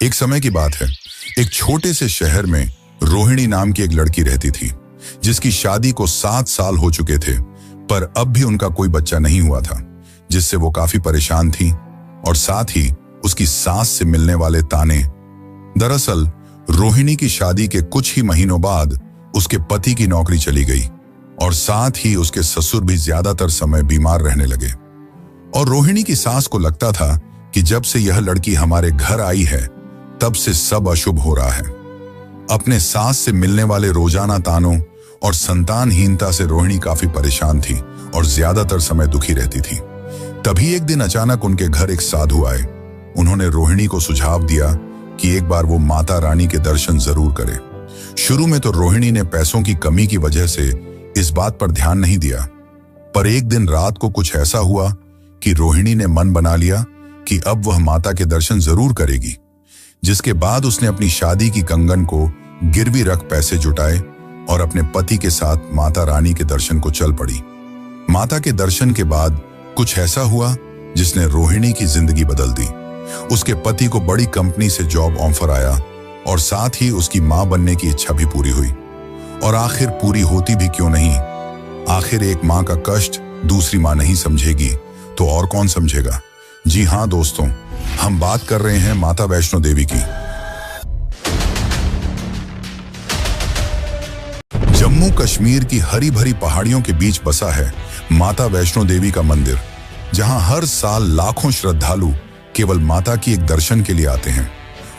एक समय की बात है, एक छोटे से शहर में रोहिणी नाम की एक लड़की रहती थी, जिसकी शादी को 7 साल हो चुके थे, पर अब भी उनका कोई बच्चा नहीं हुआ था, जिससे वो काफी परेशान थी। और साथ ही उसकी सास से मिलने वाले ताने। दरअसल रोहिणी की शादी के कुछ ही महीनों बाद उसके पति की नौकरी चली गई और साथ ही उसके ससुर भी ज्यादातर समय बीमार रहने लगे। और रोहिणी की सास को लगता था कि जब से यह लड़की हमारे घर आई है, तब से सब अशुभ हो रहा है। अपने सास से मिलने वाले रोजाना तानों और संतानहीनता से रोहिणी काफी परेशान थी और ज्यादातर समय दुखी रहती थी। तभी एक दिन अचानक उनके घर एक साधु आए। उन्होंने रोहिणी को सुझाव दिया कि एक बार वो माता रानी के दर्शन जरूर करे। शुरू में तो रोहिणी ने पैसों की कमी की वजह से इस बात पर ध्यान नहीं दिया, पर एक दिन रात को कुछ ऐसा हुआ कि रोहिणी ने मन बना लिया कि अब वह माता के दर्शन जरूर करेगी। जिसके बाद उसने अपनी शादी की कंगन को गिरवी रख पैसे जुटाए और अपने पति के साथ माता रानी के दर्शन को चल पड़ी। माता के दर्शन के बाद कुछ ऐसा हुआ जिसने रोहिणी की जिंदगी बदल दी। उसके पति को बड़ी कंपनी से जॉब ऑफर आया और साथ ही उसकी मां बनने की इच्छा भी पूरी हुई। और आखिर पूरी होती भी क्यों नहीं, आखिर एक मां का कष्ट दूसरी मां नहीं समझेगी तो और कौन समझेगा। जी हां दोस्तों, हम बात कर रहे हैं माता वैष्णो देवी की। जम्मू कश्मीर की हरी भरी पहाड़ियों के बीच बसा है माता वैष्णो देवी का मंदिर, जहां हर साल लाखों श्रद्धालु केवल माता की एक दर्शन के लिए आते हैं।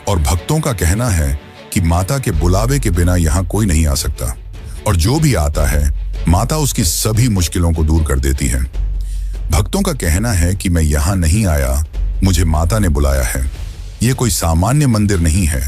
और भक्तों का कहना है कि माता के बुलावे के बिना यहां कोई नहीं आ सकता, और जो भी आता है माता उसकी सभी मुश्किलों को दूर कर देती है। भक्तों का कहना है कि मैं यहां नहीं आया, मुझे माता ने बुलाया है। ये कोई सामान्य मंदिर नहीं है,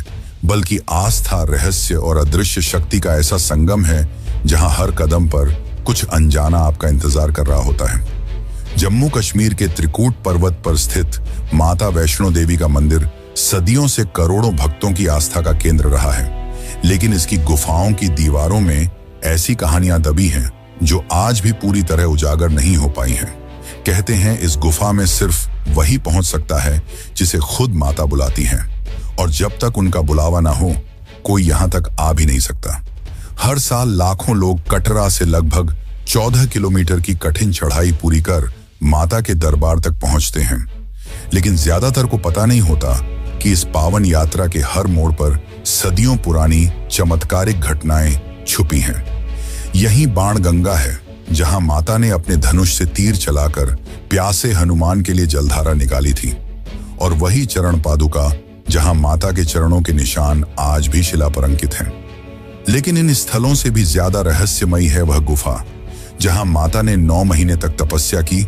बल्कि आस्था, रहस्य और अदृश्य शक्ति का ऐसा संगम है जहां हर कदम पर कुछ अनजाना आपका इंतजार कर रहा होता है। जम्मू कश्मीर के त्रिकूट पर्वत पर स्थित माता वैष्णो देवी का मंदिर सदियों से करोड़ों भक्तों की आस्था का केंद्र रहा है, लेकिन इसकी गुफाओं की दीवारों में ऐसी कहानियां दबी हैं जो आज भी पूरी तरह उजागर नहीं हो पाई हैं। कहते हैं इस गुफा में सिर्फ वही पहुंच सकता है जिसे खुद माता बुलाती हैं, और जब तक उनका बुलावा ना हो कोई यहां तक आ भी नहीं सकता। हर साल लाखों लोग कटरा से लगभग 14 किलोमीटर की कठिन चढ़ाई पूरी कर माता के दरबार तक पहुंचते हैं, लेकिन ज्यादातर को पता नहीं होता कि इस पावन यात्रा के हर मोड़ पर सदियों पुरानी चमत्कारिक घटनाएं छुपी हैं। यही बाण गंगा है, जहां माता ने अपने धनुष से तीर चलाकर प्यासे हनुमान के लिए जलधारा निकाली थी, और वही चरण पादुका जहां माता के चरणों के निशान आज भी शिला पर अंकित हैं। लेकिन इन स्थलों से भी ज्यादा रहस्यमयी है वह गुफा जहां माता ने 9 महीने तक तपस्या की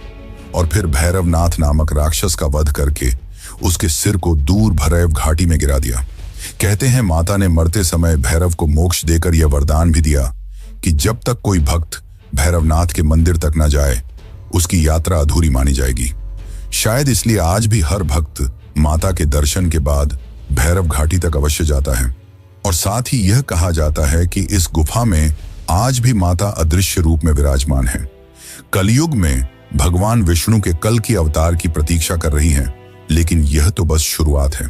और फिर भैरवनाथ नामक राक्षस का वध करके उसके सिर को दूर भैरव घाटी में गिरा दिया। कहते हैं माता ने मरते समय भैरव को मोक्ष देकर यह वरदान भी दिया कि जब तक कोई भक्त भैरवनाथ के मंदिर तक न जाए, उसकी यात्रा अधूरी मानी जाएगी। शायद इसलिए आज भी हर भक्त माता के दर्शन के बाद भैरव घाटी तक अवश्य जाता है। और साथ ही यह कहा जाता है कि इस गुफा में आज भी माता अदृश्य रूप में विराजमान है। कलयुग में भगवान विष्णु के कल की अवतार की प्रतीक्षा कर रही हैं, लेकिन यह तो बस शुरुआत है।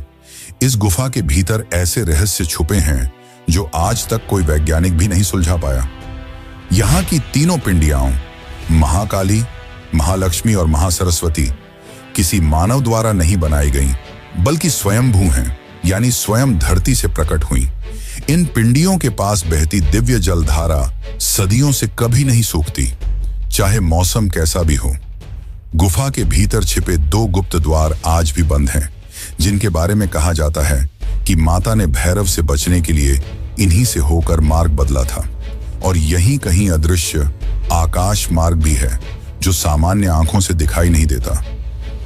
इस गुफा के भीतर ऐसे रहस्य छुपे हैं जो आज तक कोई वैज्ञानिक भी नहीं सुलझा पाया। यहाँ की तीनों पिंडियाओं, महाकाली, महालक्ष्मी और महासरस्वती, किसी मानव द्वारा नहीं बनाई गई, बल्कि स्वयंभू हैं, यानी स्वयं धरती से प्रकट हुई। इन पिंडियों के पास बहती दिव्य जलधारा सदियों से कभी नहीं सूखती, चाहे मौसम कैसा भी हो। गुफा के भीतर छिपे 2 गुप्त द्वार आज भी बंद हैं, जिनके बारे में कहा जाता है कि माता ने भैरव से बचने के लिए इन्हीं से होकर मार्ग बदला था। और यहीं कहीं अदृश्य आकाश मार्ग भी है, जो सामान्य आंखों से दिखाई नहीं देता।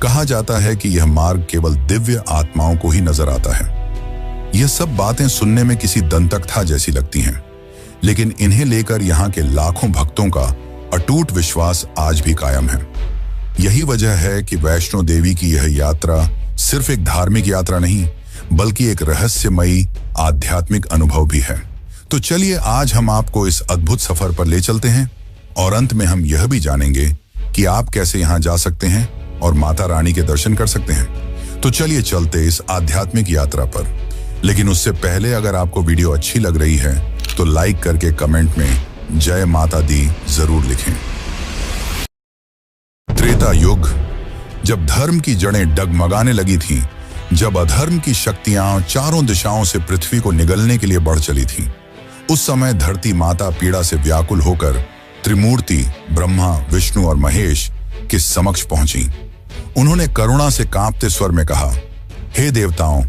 कहा जाता है कि यह मार्ग केवल दिव्य आत्माओं को ही नजर आता है। यह सब बातें सुनने में किसी दंतकथा जैसी लगती हैं, लेकिन इन्हें लेकर यहाँ के लाखों भक्तों का अटूट विश्वास आज भी कायम है। यही वजह है कि वैष्णो देवी की यह यात्रा सिर्फ एक धार्मिक यात्रा नहीं, बल्कि एक रहस्यमयी आध्यात्मिक अनुभव भी है। तो चलिए आज हम आपको इस अद्भुत सफर पर ले चलते हैं, और अंत में हम यह भी जानेंगे कि आप कैसे यहाँ जा सकते हैं और माता रानी के दर्शन कर सकते हैं। तो चलिए चलते इस आध्यात्मिक यात्रा पर। लेकिन उससे पहले अगर आपको वीडियो अच्छी लग रही है तो लाइक करके कमेंट में जय माता दी जरूर लिखें। त्रेता युग, जब धर्म की जड़ें डगमगाने लगी थीं, जब अधर्म की शक्तियां चारों दिशाओं से पृथ्वी को निगलने के लिए बढ़ चली थीं, उस समय धरती माता पीड़ा से व्याकुल होकर त्रिमूर्ति ब्रह्मा, विष्णु और महेश के समक्ष पहुंची। उन्होंने करुणा से कांपते स्वर में कहा, हे देवताओं,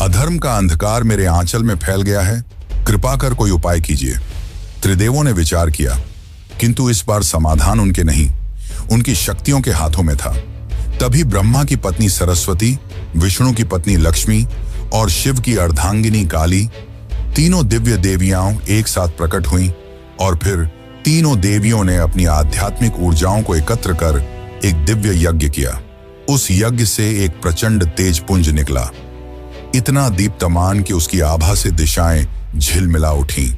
अधर्म का अंधकार मेरे आंचल में फैल गया है, कृपा कर कोई उपाय कीजिए। त्रिदेवों ने विचार किया, किंतु इस बार समाधान उनके नहीं, उनकी शक्तियों के हाथों में था। तभी ब्रह्मा की पत्नी सरस्वती, विष्णु की पत्नी लक्ष्मी और शिव की अर्धांगिनी काली, तीनों दिव्य देवियां एक साथ प्रकट हुईं और फिर तीनों देवियों ने अपनी आध्यात्मिक ऊर्जाओं को एकत्र कर एक दिव्य यज्ञ किया। उस यज्ञ से एक प्रचंड तेज पुंज निकला, इतना दीप्तमान कि उसकी आभा से दिशाएं झिलमिला उठीं।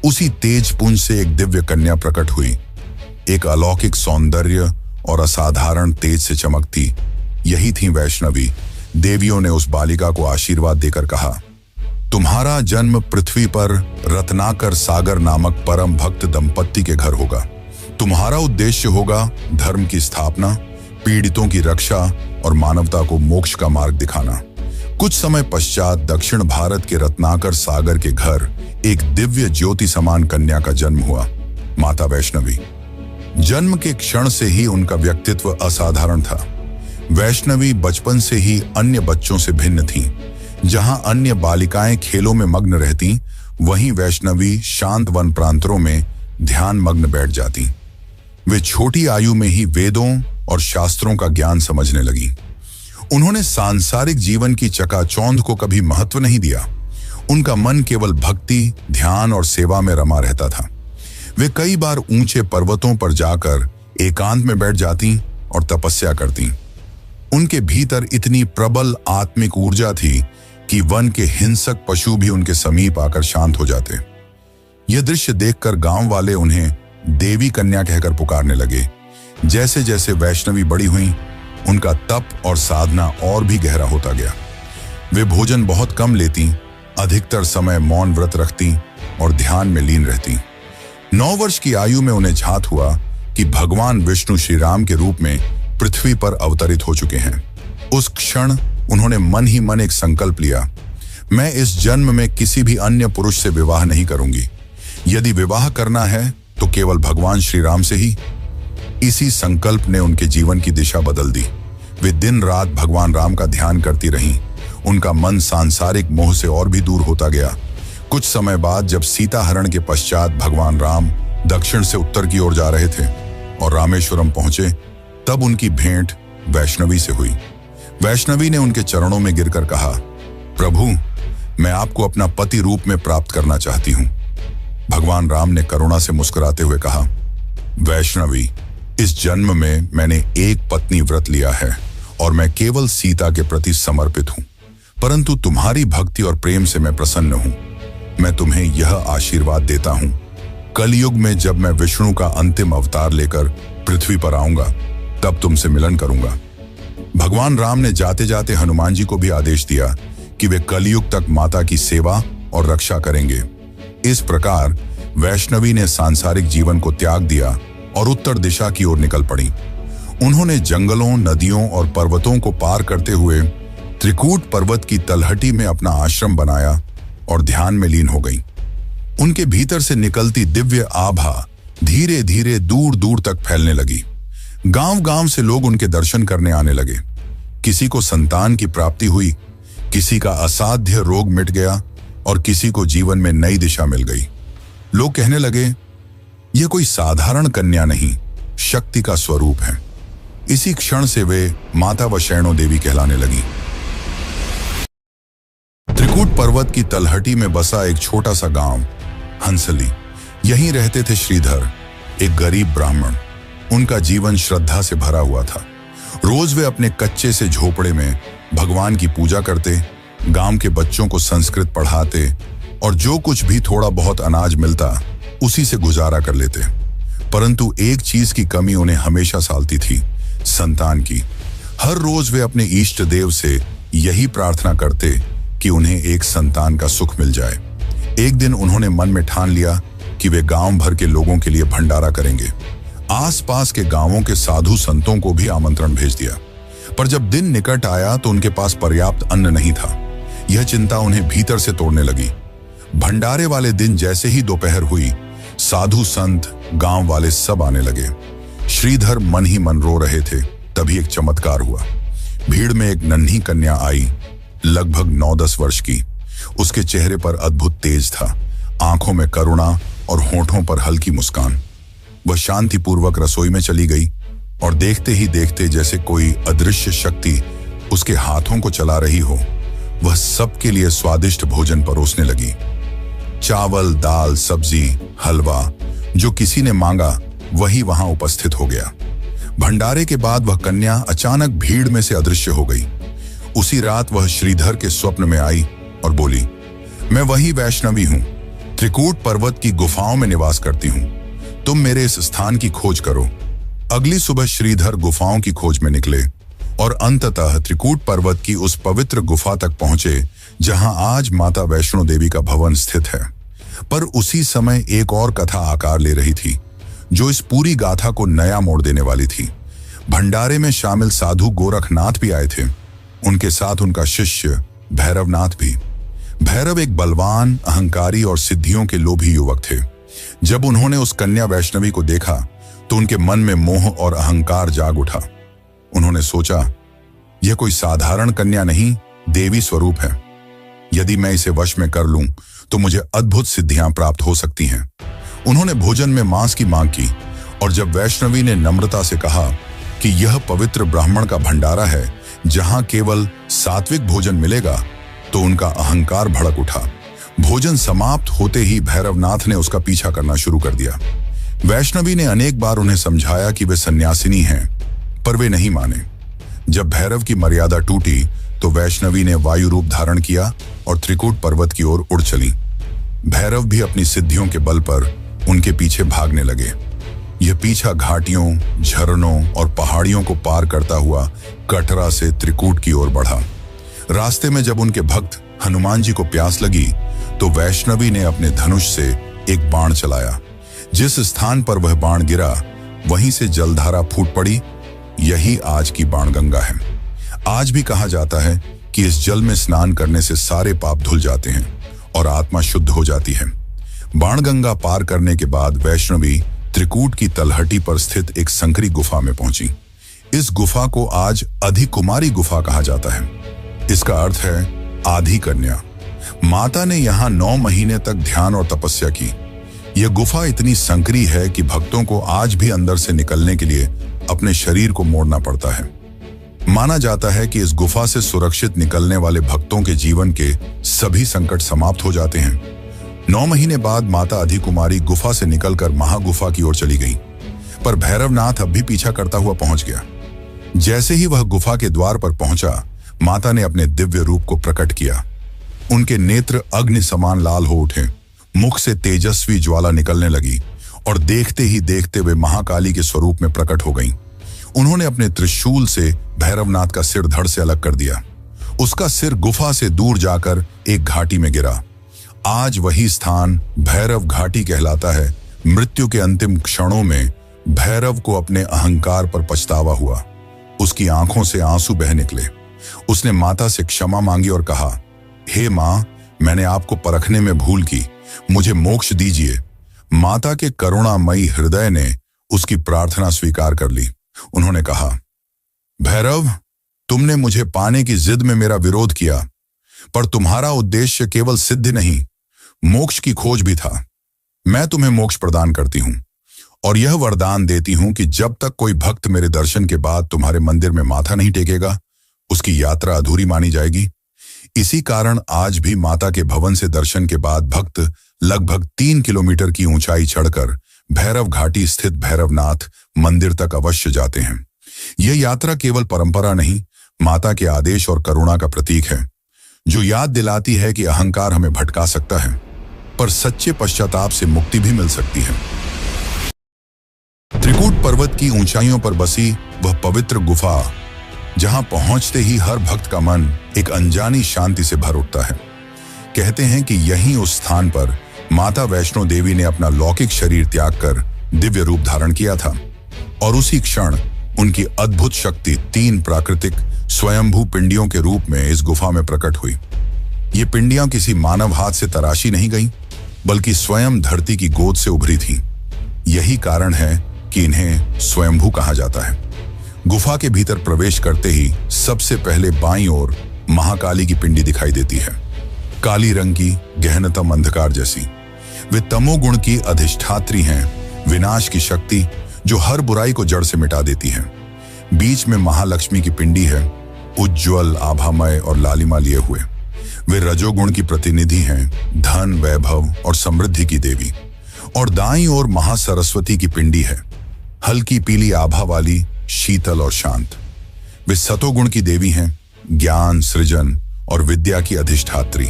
उसी तेज पुंज से एक दिव्य कन्या प्रकट हुई, एक अलौकिक सौंदर्य और असाधारण तेज से चमकती। यही थी वैष्णवी। देवियों ने उस बालिका को आशीर्वाद देकर कहा, तुम्हारा जन्म पृथ्वी पर रत्नाकर सागर नामक परम भक्त दंपत्ति के घर होगा। तुम्हारा उद्देश्य होगा धर्म की स्थापना, पीड़ितों की रक्षा और मानवता को मोक्ष का मार्ग दिखाना। कुछ समय पश्चात दक्षिण भारत के रत्नाकर सागर के घर एक दिव्य ज्योति समान कन्या का जन्म हुआ, माता वैष्णवी। जन्म के क्षण से ही उनका व्यक्तित्व असाधारण था। वैष्णवी बचपन से ही अन्य बच्चों से भिन्न थीं। जहां अन्य बालिकाएं खेलों में मग्न रहती, वहीं वैष्णवी शांत वन प्रांतरों में ध्यान मग्न बैठ जाती। वे छोटी आयु में ही वेदों और शास्त्रों का ज्ञान समझने लगी। उन्होंने सांसारिक जीवन की चकाचौंध को कभी महत्व नहीं दिया। उनका मन केवल भक्ति, ध्यान और सेवा में रमा रहता था। वे कई बार ऊंचे पर्वतों पर जाकर एकांत में बैठ जाती और तपस्या करती। उनके भीतर इतनी प्रबल आत्मिक ऊर्जा थी कि वन के हिंसक पशु भी उनके समीप आकर शांत हो जाते। यह दृश्य देखकर गांव वाले उन्हें देवी कन्या कहकर पुकारने लगे। जैसे जैसे वैष्णवी बड़ी हुईं, उनका तप और साधना और भी गहरा होता गया। वे भोजन बहुत कम लेती, अधिकतर समय मौन व्रत रखती और ध्यान में लीन रहती। 9 वर्ष की आयु में उन्हें झात हुआ कि भगवान विष्णु श्री राम के रूप में पृथ्वी पर अवतरित हो चुके हैं। उस क्षण उन्होंने मन ही मन एक संकल्प लिया, मैं इस जन्म में किसी भी अन्य पुरुष से विवाह नहीं करूंगी। यदि विवाह करना है तो केवल भगवान श्री राम से ही। इसी संकल्प ने उनके जीवन की दिशा बदल दी। वे दिन रात भगवान राम का ध्यान करती रहीं। उनका मन सांसारिक मोह से और भी दूर होता गया। कुछ समय बाद जब सीता हरण के पश्चात भगवान राम दक्षिण से उत्तर की ओर जा रहे थे और रामेश्वरम पहुंचे, तब उनकी भेंट वैष्णवी से हुई। वैष्णवी ने उनके चरणों में गिरकर कहा, प्रभु, मैं आपको अपना पति रूप में प्राप्त करना चाहती हूं। भगवान राम ने करुणा से मुस्कुराते हुए कहा, वैष्णवी, इस जन्म में मैंने एक पत्नी व्रत लिया है और मैं केवल सीता के प्रति समर्पित हूं, परंतु तुम्हारी भक्ति और प्रेम से मैं प्रसन्न हूं। मैं तुम्हें यह आशीर्वाद देता हूं, कलयुग में जब मैं विष्णु का अंतिम अवतार लेकर पृथ्वी पर आऊंगा, तब तुमसे मिलन करूंगा। भगवान राम ने जाते जाते हनुमान जी को भी आदेश दिया कि वे कलयुग तक माता की सेवा और रक्षा करेंगे। इस प्रकार वैष्णवी ने सांसारिक जीवन को त्याग दिया और उत्तर दिशा की ओर निकल पड़ी। उन्होंने जंगलों, नदियों और पर्वतों को पार करते हुए त्रिकूट पर्वत की तलहटी में अपना आश्रम बनाया और ध्यान में लीन हो गई। उनके भीतर से निकलती दिव्य आभा धीरे धीरे दूर दूर तक फैलने लगी। गांव गांव से लोग उनके दर्शन करने आने लगे। किसी को संतान की प्राप्ति हुई, किसी का असाध्य रोग मिट गया और किसी को जीवन में नई दिशा मिल गई। लोग कहने लगे, यह कोई साधारण कन्या नहीं, शक्ति का स्वरूप है। इसी क्षण से वे माता वैष्णो देवी कहलाने लगी। त्रिकूट पर्वत की तलहटी में बसा एक छोटा सा गांव हंसली। यहीं रहते थे श्रीधर, एक गरीब ब्राह्मण। उनका जीवन श्रद्धा से भरा हुआ था। रोज वे अपने कच्चे से झोपड़े में भगवान की पूजा करते, गांव के बच्चों को संस्कृत पढ़ाते और जो कुछ भी थोड़ा बहुत अनाज मिलता उसी से गुजारा कर लेते। परंतु एक चीज की कमी उन्हें हमेशा सालती थी, संतान की। हर रोज वे अपने इष्ट देव से यही प्रार्थना करते कि उन्हें एक संतान का सुख मिल जाए। एक दिन उन्होंने मन में ठान लिया कि वे गांव भर के लोगों के लिए भंडारा करेंगे। आसपास के गांवों के साधु संतों को भी आमंत्रण भेज दिया, पर जब दिन निकट आया तो उनके पास पर्याप्त अन्न नहीं था। यह चिंता उन्हें भीतर से तोड़ने लगी। भंडारे वाले दिन जैसे ही दोपहर हुई, साधु संत गांव वाले सब आने लगे। श्रीधर मन ही मन रो रहे थे। तभी एक चमत्कार हुआ। भीड़ में एक नन्ही कन्या आई, लगभग 9-10 वर्ष की। उसके चेहरे पर अद्भुत तेज था, आंखों में करुणा और होठों पर हल्की मुस्कान। वह शांतिपूर्वक रसोई में चली गई और देखते ही देखते जैसे कोई अदृश्य शक्ति उसके हाथों को चला रही हो, वह सबके लिए स्वादिष्ट भोजन परोसने लगी। चावल, दाल, सब्जी, हलवा, जो किसी ने मांगा वही वहां उपस्थित हो गया। भंडारे के बाद वह कन्या अचानक भीड़ में से अदृश्य हो गई। उसी रात वह श्रीधर के स्वप्न में आई और बोली, मैं वही वैष्णवी हूं, त्रिकूट पर्वत की गुफाओं में निवास करती हूं। तुम मेरे इस स्थान की खोज करो। अगली सुबह श्रीधर गुफाओं की खोज में निकले और अंततः त्रिकूट पर्वत की उस पवित्र गुफा तक पहुंचे जहां आज माता वैष्णो देवी का भवन स्थित है। पर उसी समय एक और कथा आकार ले रही थी, जो इस पूरी गाथा को नया मोड़ देने वाली थी। भंडारे में शामिल साधु गोरखनाथ भी आए थे, उनके साथ उनका शिष्य भैरवनाथ भी। भैरव एक बलवान, अहंकारी और सिद्धियों के लोभी युवक थे। जब उन्होंने उस कन्या वैष्णवी को देखा तो उनके मन में मोह और अहंकार जाग उठा। उन्होंने सोचा, यह कोई साधारण कन्या नहीं, देवी स्वरूप है। यदि मैं इसे वश में कर लूं तो मुझे अद्भुत सिद्धियां प्राप्त हो सकती हैं। उन्होंने भोजन में मांस की मांग की और जब वैष्णवी ने नम्रता से कहा कि यह पवित्र ब्राह्मण का भंडारा है जहां केवल सात्विक भोजन मिलेगा, तो उनका अहंकार भड़क उठा। भोजन समाप्त होते ही भैरवनाथ ने उसका पीछा करना शुरू कर दिया। वैष्णवी ने अनेक बार उन्हें समझाया कि वे सन्यासिनी हैं, पर वे नहीं माने। जब भैरव की मर्यादा टूटी तो वैष्णवी ने वायु रूप धारण किया और त्रिकूट पर्वत की ओर उड़ चली। भैरव भी अपनी सिद्धियों के बल पर उनके पीछे भागने लगे। यह पीछा घाटियों, झरनों और पहाड़ियों को पार करता हुआ कटरा से त्रिकूट की ओर बढ़ा। रास्ते में जब उनके भक्त हनुमान जी को प्यास लगी तो वैष्णवी ने अपने धनुष से एक बाण चलाया। जिस स्थान पर वह बाण गिरा वहीं से जलधारा फूट पड़ी। यही आज की बाणगंगा है। आज भी कहा जाता है कि इस जल में स्नान करने से सारे पाप धुल जाते हैं और आत्मा शुद्ध हो जाती है। बाणगंगा पार करने के बाद वैष्णवी त्रिकूट की तलहटी पर स्थित एक संकरी गुफा में पहुंची। इस गुफा को आज अधिकुमारी गुफा कहा जाता है। इसका अर्थ है आधी कन्या। माता ने यहाँ 9 महीने तक ध्यान और तपस्या की। यह गुफा इतनी संकरी है कि भक्तों को आज भी अंदर से निकलने के लिए अपने शरीर को मोड़ना पड़ता है। माना जाता है कि इस गुफा से सुरक्षित निकलने वाले भक्तों के जीवन के सभी संकट समाप्त हो जाते हैं। 9 महीने बाद माता अधिकुमारी गुफा से निकलकर महागुफा की ओर चली गई, पर भैरवनाथ अब भी पीछा करता हुआ पहुंच गया। जैसे ही वह गुफा के द्वार पर पहुंचा, माता ने अपने दिव्य रूप को प्रकट किया। उनके नेत्र अग्नि समान लाल हो उठे, मुख से तेजस्वी ज्वाला निकलने लगी और देखते ही देखते वे महाकाली के स्वरूप में प्रकट हो गईं। उन्होंने अपने त्रिशूल से भैरवनाथ का सिर धड़ से अलग कर दिया। उसका सिर गुफा से दूर जाकर एक घाटी में गिरा। आज वही स्थान भैरव घाटी कहलाता है। मृत्यु के अंतिम क्षणों में भैरव को अपने अहंकार पर पछतावा हुआ। उसकी आंखों से आंसू बह निकले। उसने माता से क्षमा मांगी और कहा, हे मां, मैंने आपको परखने में भूल की, मुझे मोक्ष दीजिए। माता के करुणामयी हृदय ने उसकी प्रार्थना स्वीकार कर ली। उन्होंने कहा, भैरव, तुमने मुझे पाने की जिद में मेरा विरोध किया, पर तुम्हारा उद्देश्य केवल सिद्धि नहीं, मोक्ष की खोज भी था। मैं तुम्हें मोक्ष प्रदान करती हूं और यह वरदान देती हूं कि जब तक कोई भक्त मेरे दर्शन के बाद तुम्हारे मंदिर में माथा नहीं टेकेगा, उसकी यात्रा अधूरी मानी जाएगी। इसी कारण आज भी माता के भवन से दर्शन के बाद भक्त लगभग 3 किलोमीटर की ऊंचाई चढ़कर भैरव घाटी स्थित भैरवनाथ मंदिर तक अवश्य जाते हैं। यह यात्रा केवल परंपरा नहीं, माता के आदेश और करुणा का प्रतीक है, जो याद दिलाती है कि अहंकार हमें भटका सकता है, पर सच्चे पश्चाताप से मुक्ति भी मिल सकती है। त्रिकूट पर्वत की ऊंचाइयों पर बसी वह पवित्र गुफा, जहां पहुंचते ही हर भक्त का मन एक अनजानी शांति से भर उठता है। कहते हैं कि यहीं उस स्थान पर माता वैष्णो देवी ने अपना लौकिक शरीर त्याग कर दिव्य रूप धारण किया था और उसी क्षण उनकी अद्भुत शक्ति 3 प्राकृतिक स्वयंभू पिंडियों के रूप में इस गुफा में प्रकट हुई। ये पिंडियां किसी मानव हाथ से तराशी नहीं गईं, बल्कि स्वयं धरती की गोद से उभरी थीं। यही कारण है कि इन्हें स्वयंभू कहा जाता है। गुफा के भीतर प्रवेश करते ही सबसे पहले बाईं ओर महाकाली की पिंडी दिखाई देती है, काली रंग की, गहनतम अंधकार जैसी। वे तमोगुण की अधिष्ठात्री हैं, विनाश की शक्ति जो हर बुराई को जड़ से मिटा देती है। बीच में महालक्ष्मी की पिंडी है, उज्ज्वल, आभामय और लालिमा लिए हुए। वे रजोगुण की प्रतिनिधि हैं, धन, वैभव और समृद्धि की देवी। और दाईं ओर महासरस्वती की पिंडी है, हल्की पीली आभा वाली, शीतल और शांत। वे सतोगुण की देवी हैं, ज्ञान, सृजन और विद्या की अधिष्ठात्री।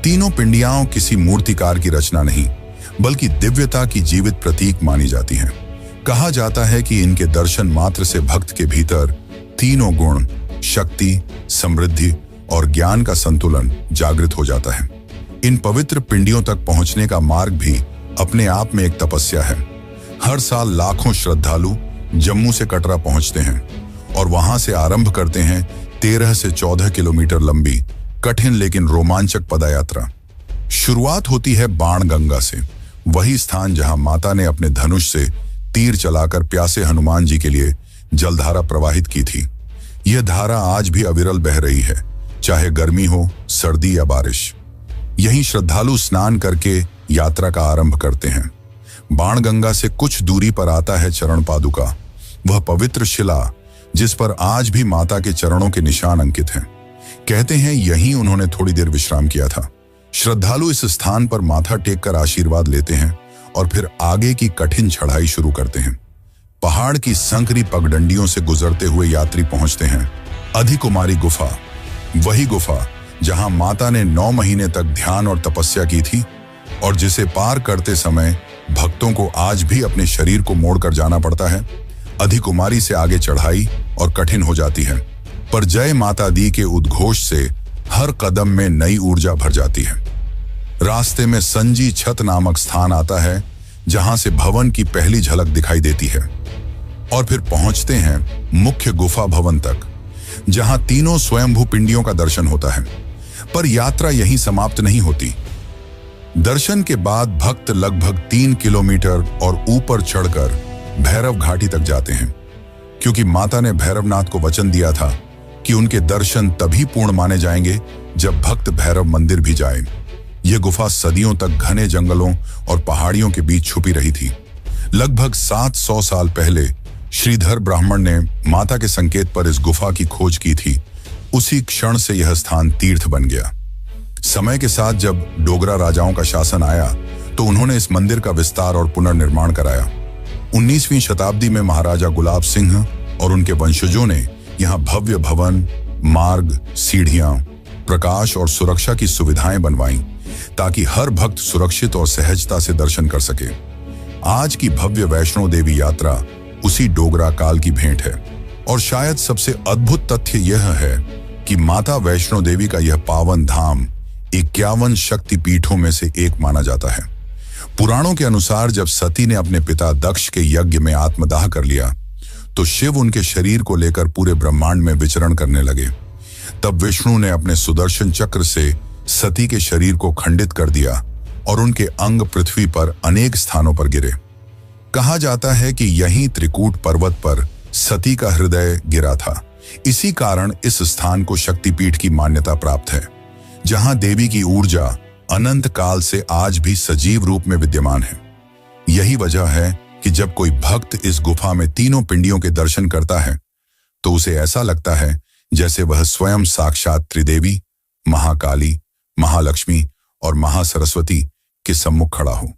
तीनों पिंडियां किसी मूर्तिकार की रचना नहीं, बल्कि दिव्यता की जीवित प्रतीक मानी जाती हैं। कहा जाता है कि इनके दर्शन मात्र से भक्त के भीतर तीनों गुण, शक्ति, समृद्धि और ज्ञान का संतुलन जागृत हो जाता है। इन पवित्र पिंडियों तक पहुंचने का मार्ग भी अपने आप में एक तपस्या है। हर साल लाखों श्रद्धालु जम्मू से कटरा पहुंचते हैं और वहां से आरंभ करते हैं 13 से 14 किलोमीटर लंबी कठिन लेकिन रोमांचक पदयात्रा। शुरुआत होती है बाणगंगा से, वही स्थान जहां माता ने अपने धनुष से तीर चलाकर प्यासे हनुमान जी के लिए जलधारा प्रवाहित की थी। यह धारा आज भी अविरल बह रही है, चाहे गर्मी हो, सर्दी या बारिश। यहीं श्रद्धालु स्नान करके यात्रा का आरंभ करते हैं। बाणगंगा से कुछ दूरी पर आता है चरण पादुका, वह पवित्र शिला जिस पर आज भी माता के चरणों के निशान अंकित हैं। कहते हैं यहीं उन्होंने थोड़ी देर विश्राम किया था। श्रद्धालु इस स्थान पर माथा टेक कर आशीर्वाद लेते हैं और फिर आगे की कठिन चढ़ाई शुरू करते हैं। पहाड़ की संकरी पगडंडियों से गुजरते हुए यात्री पहुंचते हैं अधिकुमारी गुफा, वही गुफा जहां माता ने 9 महीने तक ध्यान और तपस्या की थी और जिसे पार करते समय भक्तों को आज भी अपने शरीर को मोड़कर जाना पड़ता है। अधिकुमारी से आगे चढ़ाई और कठिन हो जाती है, पर जय माता दी के उद्घोष से हर कदम में नई ऊर्जा भर जाती है। रास्ते में संजी छत नामक स्थान आता है, जहां से भवन की पहली झलक दिखाई देती है और फिर पहुंचते हैं मुख्य गुफा भवन तक, जहां तीनों स्वयंभू पिंडियों का दर्शन होता है। पर यात्रा यहीं समाप्त नहीं होती। दर्शन के बाद भक्त लगभग 3 किलोमीटर और ऊपर चढ़कर भैरव घाटी तक जाते हैं, क्योंकि माता ने भैरवनाथ को वचन दिया था कि उनके दर्शन तभी पूर्ण माने जाएंगे जब भक्त भैरव मंदिर भी जाए। यह गुफा सदियों तक घने जंगलों और पहाड़ियों के बीच छुपी रही थी। लगभग 700 साल पहले श्रीधर ब्राह्मण ने माता के संकेत पर इस गुफा की खोज की थी। उसी क्षण से यह स्थान तीर्थ बन गया। समय के साथ जब डोगरा राजाओं का शासन आया तो उन्होंने इस मंदिर का विस्तार और पुनर्निर्माण कराया। 19वीं शताब्दी में महाराजा गुलाब सिंह और उनके वंशजों ने यहाँ भव्य भवन, मार्ग, सीढ़ियां, प्रकाश और सुरक्षा की सुविधाएं बनवाईं, ताकि हर भक्त सुरक्षित और सहजता से दर्शन कर सके। आज की भव्य वैष्णो देवी यात्रा उसी डोगरा काल की भेंट है। और शायद सबसे अद्भुत तथ्य यह है कि माता वैष्णो देवी का यह पावन धाम 51 शक्ति पीठों में से एक माना जाता है। पुराणों के अनुसार जब सती ने अपने पिता दक्ष के यज्ञ में आत्मदाह कर लिया तो शिव उनके शरीर को लेकर पूरे ब्रह्मांड में विचरण करने लगे। तब विष्णु ने अपने सुदर्शन चक्र से सती के शरीर को खंडित कर दिया और उनके अंग पृथ्वी पर अनेक स्थानों पर गिरे। कहा जाता है कि यहीं त्रिकूट पर्वत पर सती का हृदय गिरा था। इसी कारण इस स्थान को शक्तिपीठ की मान्यता प्राप्त है, जहां देवी की ऊर्जा अनंत काल से आज भी सजीव रूप में विद्यमान है। यही वजह है कि जब कोई भक्त इस गुफा में तीनों पिंडियों के दर्शन करता है तो उसे ऐसा लगता है जैसे वह स्वयं साक्षात त्रिदेवी, महाकाली, महालक्ष्मी और महासरस्वती के सम्मुख खड़ा हो।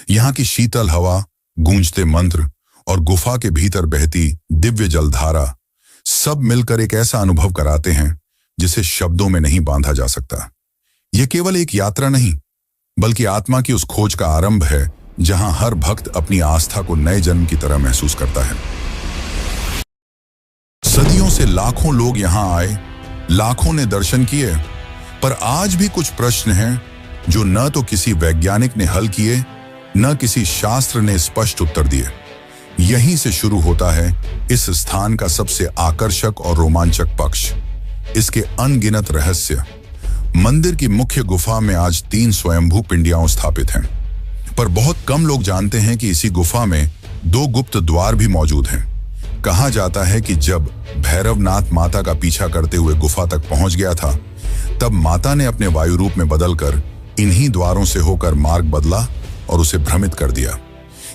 यहाँ की शीतल हवा, गूंजते मंत्र और गुफा के भीतर बहती दिव्य जलधारा सब मिलकर एक ऐसा अनुभव कराते हैं जिसे शब्दों में नहीं बांधा जा सकता। यह केवल एक यात्रा नहीं, बल्कि आत्मा की उस खोज का आरंभ है जहां हर भक्त अपनी आस्था को नए जन्म की तरह महसूस करता है। सदियों से लाखों लोग यहां आए, लाखों ने दर्शन किए, पर आज भी कुछ प्रश्न हैं जो न तो किसी वैज्ञानिक ने हल किए, न किसी शास्त्र ने स्पष्ट उत्तर दिए। यहीं से शुरू होता है इस स्थान का सबसे आकर्षक और रोमांचक पक्ष, इसके अनगिनत रहस्य। मंदिर की मुख्य गुफा में आज 3 स्वयंभू पिंडियां स्थापित हैं, पर बहुत कम लोग जानते हैं कि इसी गुफा में 2 गुप्त द्वार भी मौजूद हैं। कहा जाता है कि जब भैरवनाथ माता का पीछा करते हुए गुफा तक पहुंच गया था, तब माता ने अपने वायु रूप में बदलकर इन्हीं द्वारों से होकर मार्ग बदला और उसे भ्रमित कर दिया।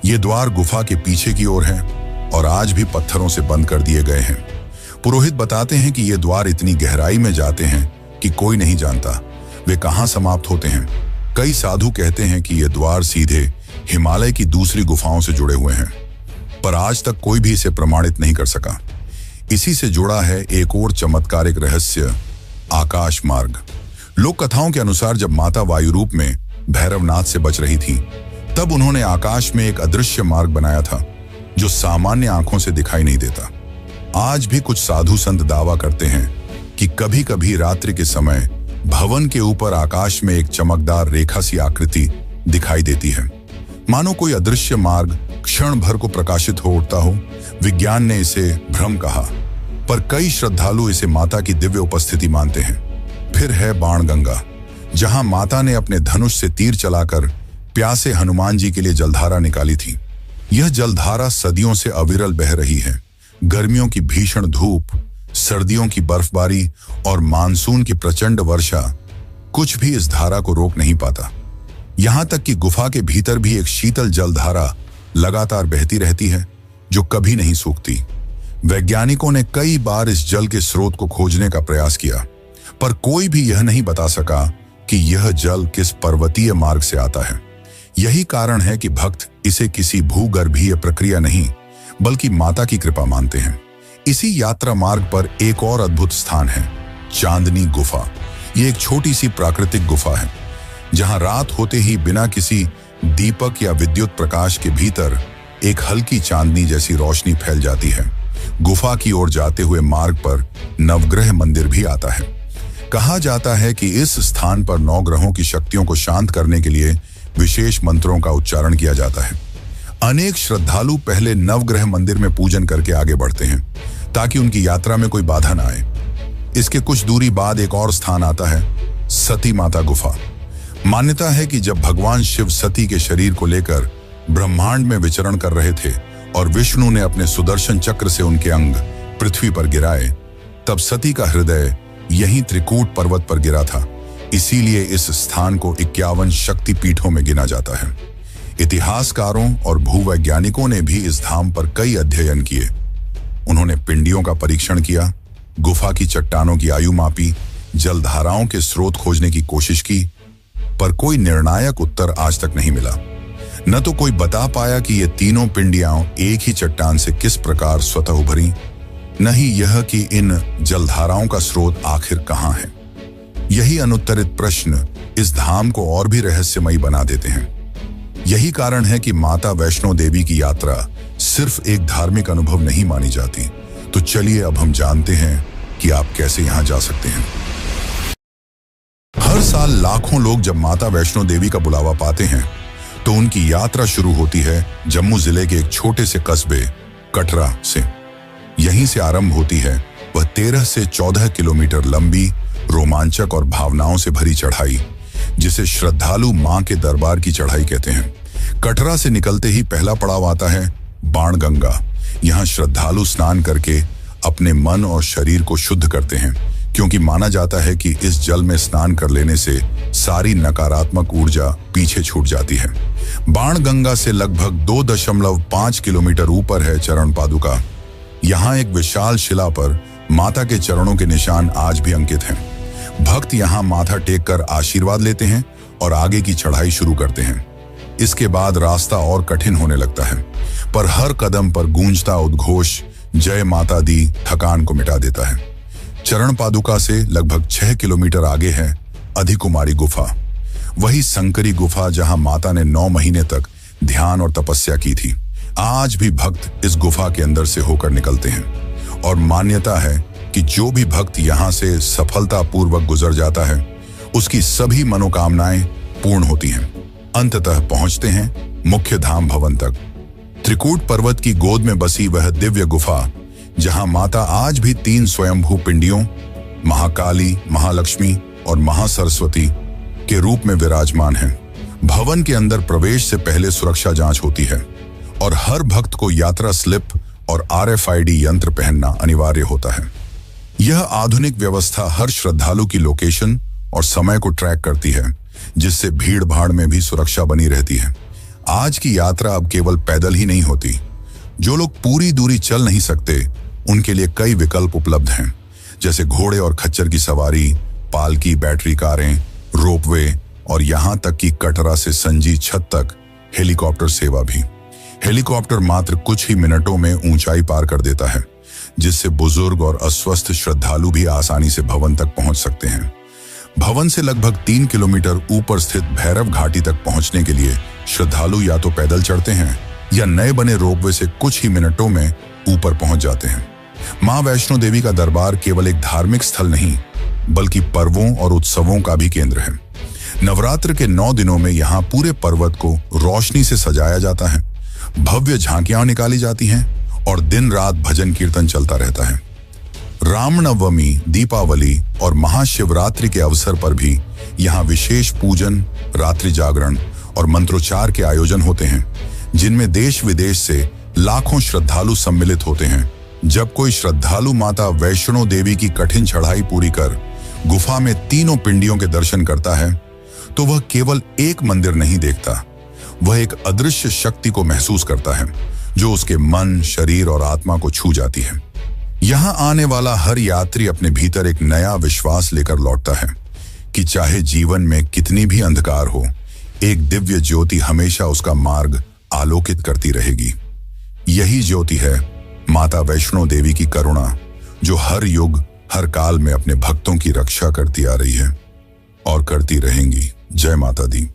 ये द्वार गुफा के पीछे की ओर हैं और आज भी पत्थरों से बंद कर दिए गए हैं। पुरोहित बताते हैं कि ये द्वार इतनी गहराई में जाते हैं कि कोई नहीं जानता वे कहां समाप्त होते हैं। कई साधु कहते हैं कि ये द्वार सीधे हिमालय की दूसरी गुफाओं से जुड़े हुए हैं, पर आज तक कोई भी इसे प्रमाणित नहीं कर सका। इसी से जुड़ा है एक और चमत्कारिक रहस्य, आकाश मार्ग। लोक कथाओं के अनुसार जब माता वायु रूप में भैरवनाथ से बच रही थी, तब उन्होंने आकाश में एक अदृश्य मार्ग बनाया था जो सामान्य आंखों से दिखाई नहीं देता। आज भी कुछ साधु संत दावा करते हैं कि कभी कभी रात्रि के समय भवन के ऊपर आकाश में एक चमकदार रेखा सी आकृति दिखाई देती है, मानो कोई अदृश्य मार्ग क्षण भर को प्रकाशित हो उठता हो। विज्ञान ने इसे भ्रम कहा, पर कई श्रद्धालु इसे माता की दिव्य उपस्थिति मानते हैं। फिर है बाणगंगा, जहां माता ने अपने धनुष से तीर चलाकर प्यासे हनुमान जी के लिए जलधारा निकाली थी। यह जलधारा सदियों से अविरल बह रही है। गर्मियों की भीषण धूप, सर्दियों की बर्फबारी और मानसून की प्रचंड वर्षा, कुछ भी इस धारा को रोक नहीं पाता। यहां तक कि गुफा के भीतर भी एक शीतल जलधारा लगातार बहती रहती है जो कभी नहीं सूखती। वैज्ञानिकों ने कई बार इस जल के स्रोत को खोजने का प्रयास किया, पर कोई भी यह नहीं बता सका कि यह जल किस पर्वतीय मार्ग से आता है। यही कारण है कि भक्त इसे किसी भूगर्भीय प्रक्रिया नहीं, बल्कि माता की कृपा मानते हैं। इसी यात्रा मार्ग पर एक और अद्भुत स्थान है, चांदनी गुफा। यह एक छोटी सी प्राकृतिक गुफा है, जहां रात होते ही बिना किसी दीपक या विद्युत प्रकाश के भीतर एक हल्की चांदनी जैसी रोशनी फैल जाती है। गुफा की ओर जाते हुए मार्ग पर नवग्रह मंदिर भी आता है। कहा जाता है कि इस स्थान पर 9 ग्रहों की शक्तियों को शांत करने के लिए विशेष मंत्रों का उच्चारण किया जाता है। अनेक श्रद्धालु पहले नवग्रह मंदिर में पूजन करके आगे बढ़ते हैं, ताकि उनकी यात्रा में कोई बाधा न आए। इसके कुछ दूरी बाद एक और स्थान आता है, सती माता गुफा। मान्यता है कि जब भगवान शिव सती के शरीर को लेकर ब्रह्मांड में विचरण कर रहे थे और विष्णु ने अपने सुदर्शन चक्र से उनके अंग पृथ्वी पर गिराए, तब सती का हृदय यहीं त्रिकूट पर्वत पर गिरा था। इसीलिए इस स्थान को 51 शक्ति पीठों में गिना जाता है। इतिहासकारों और भूवैज्ञानिकों ने भी इस धाम पर कई अध्ययन किए। उन्होंने पिंडियों का परीक्षण किया, गुफा की चट्टानों की आयु मापी, जलधाराओं के स्रोत खोजने की कोशिश की, पर कोई निर्णायक उत्तर आज तक नहीं मिला। न तो कोई बता पाया कि ये तीनों पिंडियां एक ही चट्टान से किस प्रकार स्वतः उभरी, न ही यह कि इन जलधाराओं का स्रोत आखिर कहां है। यही अनुत्तरित प्रश्न इस धाम को और भी रहस्यमयी बना देते हैं। यही कारण है कि माता वैष्णो देवी की यात्रा सिर्फ एक धार्मिक अनुभव नहीं मानी जाती। तो चलिए अब हम जानते हैं कि आप कैसे यहां जा सकते हैं। हर साल लाखों लोग जब माता वैष्णो देवी का बुलावा पाते हैं, तो उनकी यात्रा शुरू होती है जम्मू जिले के एक छोटे से कस्बे कटरा से। यहीं से आरंभ होती है वह 13 से 14 किलोमीटर लंबी, रोमांचक और भावनाओं से भरी चढ़ाई, जिसे श्रद्धालु मां के दरबार की चढ़ाई कहते हैं। कटरा से निकलते ही पहला पड़ाव आता है बाणगंगा। यहाँ श्रद्धालु स्नान करके अपने मन और शरीर को शुद्ध करते हैं, क्योंकि माना जाता है कि इस जल में स्नान कर लेने से सारी नकारात्मक ऊर्जा पीछे छूट जाती है। बाणगंगा से लगभग 2.5 किलोमीटर ऊपर है चरण पादुका। यहाँ एक विशाल शिला पर माता के चरणों के निशान आज भी अंकित हैं। भक्त यहाँ माथा टेक कर आशीर्वाद लेते हैं और आगे की चढ़ाई शुरू करते हैं। इसके बाद रास्ता और कठिन होने लगता है, पर हर कदम पर गूंजता उद्घोष जय माता दी थकान को मिटा देता है। चरण पादुका से लगभग 6 किलोमीटर आगे है अधिकुमारी गुफा, वही संकरी गुफा जहां माता ने 9 महीने तक ध्यान और तपस्या की थी। आज भी भक्त इस गुफा के अंदर से होकर निकलते हैं और मान्यता है कि जो भी भक्त यहाँ से सफलतापूर्वक गुजर जाता है उसकी सभी मनोकामनाएं पूर्ण होती हैं। अंततः पहुंचते हैं मुख्य धाम भवन तक। त्रिकूट पर्वत की गोद में बसी वह दिव्य गुफा जहां माता आज भी 3 स्वयंभू पिंडियों महाकाली, महालक्ष्मी और महासरस्वती के रूप में विराजमान है। भवन के अंदर प्रवेश से पहले सुरक्षा जांच होती है और हर भक्त को यात्रा स्लिप और RFID यंत्र पहनना अनिवार्य होता है। यह आधुनिक व्यवस्था हर श्रद्धालु की लोकेशन और समय को ट्रैक करती है, जिससे भीड़ भाड़ में भी सुरक्षा बनी रहती है। आज की यात्रा अब केवल पैदल ही नहीं होती। जो लोग पूरी दूरी चल नहीं सकते उनके लिए कई विकल्प उपलब्ध हैं, जैसे घोड़े और खच्चर की सवारी, पालकी, बैटरी कारें, रोपवे और यहाँ तक कि कटरा से संजी छत तक हेलीकॉप्टर सेवा भी। हेलीकॉप्टर मात्र कुछ ही मिनटों में ऊंचाई पार कर देता है, जिससे बुजुर्ग और अस्वस्थ श्रद्धालु भी आसानी से भवन तक पहुंच सकते हैं। भवन से लगभग 3 किलोमीटर ऊपर स्थित भैरव घाटी तक पहुंचने के लिए श्रद्धालु या तो पैदल चढ़ते हैं या नए बने रोपवे से कुछ ही मिनटों में ऊपर पहुंच जाते हैं। मां वैष्णो देवी का दरबार केवल एक धार्मिक स्थल नहीं, बल्कि पर्वों और उत्सवों का भी केंद्र है। नवरात्र के 9 दिनों में यहाँ पूरे पर्वत को रोशनी से सजाया जाता है, भव्य झांकियां निकाली जाती हैं और दिन रात भजन कीर्तन चलता रहता है। रामनवमी, दीपावली और महाशिवरात्रि के अवसर पर भी यहाँ विशेष पूजन, रात्रि जागरण और मंत्रोच्चार के आयोजन होते हैं, जिनमें देश विदेश से लाखों श्रद्धालु सम्मिलित होते हैं। जब कोई श्रद्धालु माता वैष्णो देवी की कठिन चढ़ाई पूरी कर गुफा में तीनों पिंडियों के दर्शन करता है, तो वह केवल एक मंदिर नहीं देखता, वह एक अदृश्य शक्ति को महसूस करता है जो उसके मन, शरीर और आत्मा को छू जाती है। यहाँ आने वाला हर यात्री अपने भीतर एक नया विश्वास लेकर लौटता है कि चाहे जीवन में कितनी भी अंधकार हो, एक दिव्य ज्योति हमेशा उसका मार्ग आलोकित करती रहेगी। यही ज्योति है माता वैष्णो देवी की करुणा, जो हर युग, हर काल में अपने भक्तों की रक्षा करती आ रही है और करती रहेंगी। जय माता दी।